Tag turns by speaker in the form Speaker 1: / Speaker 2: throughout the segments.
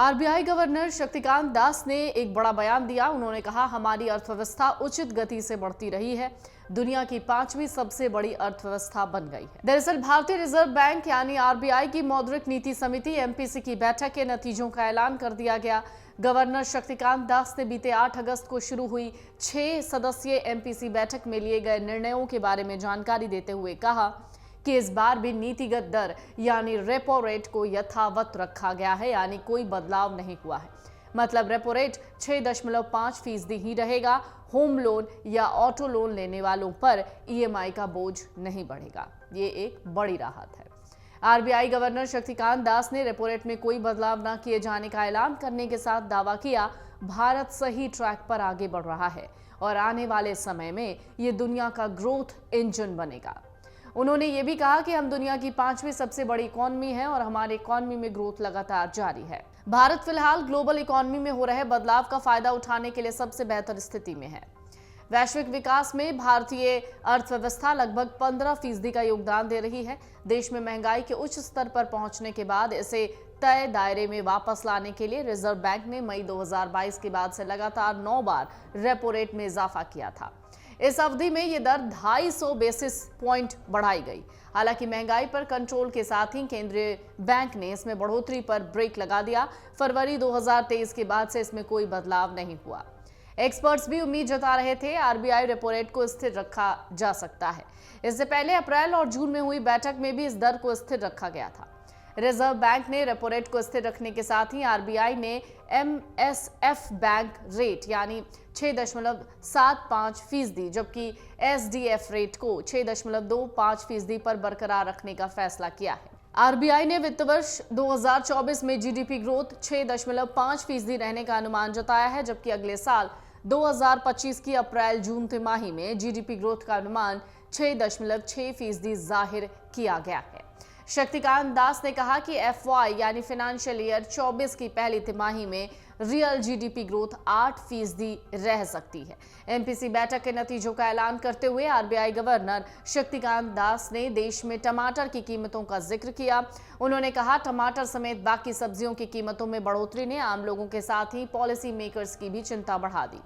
Speaker 1: RBI governor Shaktikanta Das ने एक बड़ा बयान दिया। उन्होंने कहा, हमारी अर्थव्यवस्था उचित गति से बढ़ती रही है, दुनिया की 5वीं सबसे बड़ी अर्थव्यवस्था बन गई है। दरअसल भारतीय रिजर्व बैंक यानी आरबीआई की मौद्रिक नीति समिति एमपीसी की बैठक के नतीजों का ऐलान कर दिया गया। गवर्नर शक्तिकांत दास ने बीते 8 अगस्त को शुरू हुई 6 सदस्यीय एमपीसी बैठक में लिए गए निर्णयों के बारे में जानकारी देते हुए कहा कि इस बार भी नीतिगत दर यानी रेपो रेट को यथावत रखा गया है, यानी कोई बदलाव नहीं हुआ है। मतलब रेपो रेट 6.5% ही रहेगा। होम लोन या ऑटो लोन लेने वालों पर ईएमआई का बोझ नहीं बढ़ेगा। ये एक बड़ी राहत है। आरबीआई गवर्नर शक्तिकांत दास ने रेपो रेट में कोई बदलाव न किए जाने का ऐलान करने के साथ दावा किया, भारत सही ट्रैक पर आगे बढ़ रहा है और आने वाले समय में ये दुनिया का ग्रोथ इंजन बनेगा। उन्होंने ये भी कहा कि हम दुनिया की 5वीं सबसे बड़ी इकॉनमी है और हमारी इकॉनमी में ग्रोथ लगातार जारी है। भारत फिलहाल ग्लोबल इकॉनमी में हो रहे बदलाव का फायदा उठाने के लिए सबसे बेहतर स्थिति में है। वैश्विक विकास में भारतीय अर्थव्यवस्था लगभग 15% का योगदान दे रही है। देश में महंगाई के उच्च स्तर पर पहुंचने के बाद इसे तय दायरे में वापस लाने के लिए रिजर्व बैंक ने मई 2022 के बाद से लगातार 9 बार रेपो रेट में इजाफा किया था। इस अवधि में यह दर 250 बेसिस पॉइंट बढ़ाई गई। हालांकि महंगाई पर कंट्रोल के साथ ही केंद्रीय बैंक ने इसमें बढ़ोतरी पर ब्रेक लगा दिया। फरवरी 2023 के बाद से इसमें कोई बदलाव नहीं हुआ। एक्सपर्ट्स भी उम्मीद जता रहे थे आरबीआई रेपो रेट को स्थिर रखा जा सकता है। इससे पहले अप्रैल और जून में हुई बैठक में भी इस दर को स्थिर रखा गया था। रिजर्व बैंक ने रेपो रेट को स्थिर रखने के साथ ही आरबीआई ने एमएसएफ बैंक रेट यानी 6.75%, जबकि एसडीएफ रेट को 6.25% पर बरकरार रखने का फैसला किया है। आरबीआई ने वित्त वर्ष 2024 में जीडीपी ग्रोथ 6.5% रहने का अनुमान जताया है, जबकि अगले साल 2025 की अप्रैल-जून तिमाही में जीडीपी ग्रोथ का अनुमान 6.6% जाहिर किया गया है। शक्तिकांत दास ने कहा कि एफवाई यानी फाइनेंशियल ईयर 24 की पहली तिमाही में रियल जीडीपी ग्रोथ 8% रह सकती है। एमपीसी बैठक के नतीजों का ऐलान करते हुए आरबीआई गवर्नर शक्तिकांत दास ने देश में टमाटर की कीमतों का जिक्र किया। उन्होंने कहा, टमाटर समेत बाकी सब्जियों की कीमतों में बढ़ोतरी ने आम लोगों के साथ ही पॉलिसी मेकर्स की भी चिंता बढ़ा दी।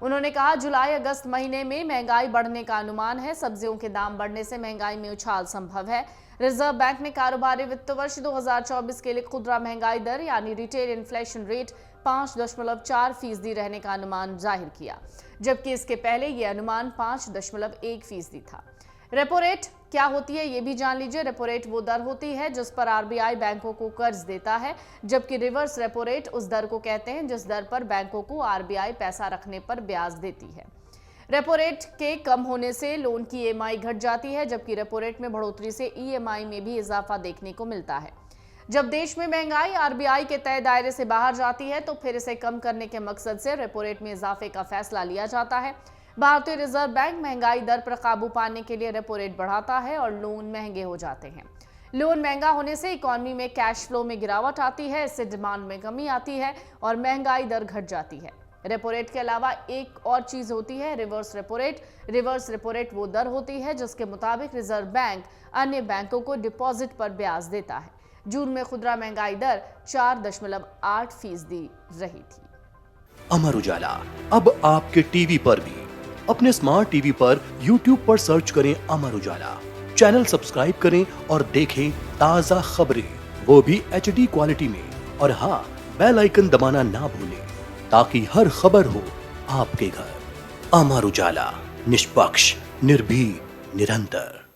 Speaker 1: उन्होंने कहा, जुलाई-अगस्त महीने में महंगाई बढ़ने का अनुमान है। सब्जियों के दाम बढ़ने से महंगाई में उछाल संभव है। रिजर्व बैंक ने कारोबारी वित्त वर्ष 2024 के लिए खुदरा महंगाई दर यानी रिटेल इन्फ्लेशन रेट 5.4% रहने का अनुमान जाहिर किया, जबकि इसके पहले यह अनुमान 5.1% था। रेपो रेट क्या होती है ये भी जान लीजिए। रेपो रेट वो दर होती है जिस पर आरबीआई बैंकों को कर्ज देता है, जबकि रिवर्स रेपो रेट उस दर को कहते हैं जिस दर पर बैंकों को आरबीआई पैसा रखने पर ब्याज देती है। रेपो रेट के कम होने से लोन की ईएमआई घट जाती है, जबकि रेपो रेट में बढ़ोतरी से ईएमआई में भी इजाफा देखने को मिलता है। जब देश में महंगाई आरबीआई के तय दायरे से बाहर जाती है तो फिर इसे कम करने के मकसद से रेपो रेट में इजाफे का फैसला लिया जाता है। भारतीय रिजर्व बैंक महंगाई दर पर काबू पाने के लिए रेपो रेट बढ़ाता है और लोन महंगे हो जाते हैं। लोन महंगा होने से इकोनॉमी में कैश फ्लो में गिरावट आती है, इससे डिमांड में कमी आती है और महंगाई दर घट जाती है। रेपो रेट के अलावा एक और चीज होती है reverse repo rate. Reverse repo rate वो दर होती है जिसके मुताबिक रिजर्व बैंक अन्य बैंकों को डिपॉजिट पर ब्याज देता है। जून में खुदरा महंगाई दर 4.8% रही थी।
Speaker 2: अमर उजाला अब आपके टीवी पर भी। अपने स्मार्ट टीवी पर यूट्यूब पर सर्च करें अमर उजाला, चैनल सब्सक्राइब करें और देखें ताजा खबरें, वो भी एचडी क्वालिटी में। और हाँ, बेल आइकन दबाना ना भूलें ताकि हर खबर हो आपके घर। अमर उजाला, निष्पक्ष, निर्भीक, निरंतर।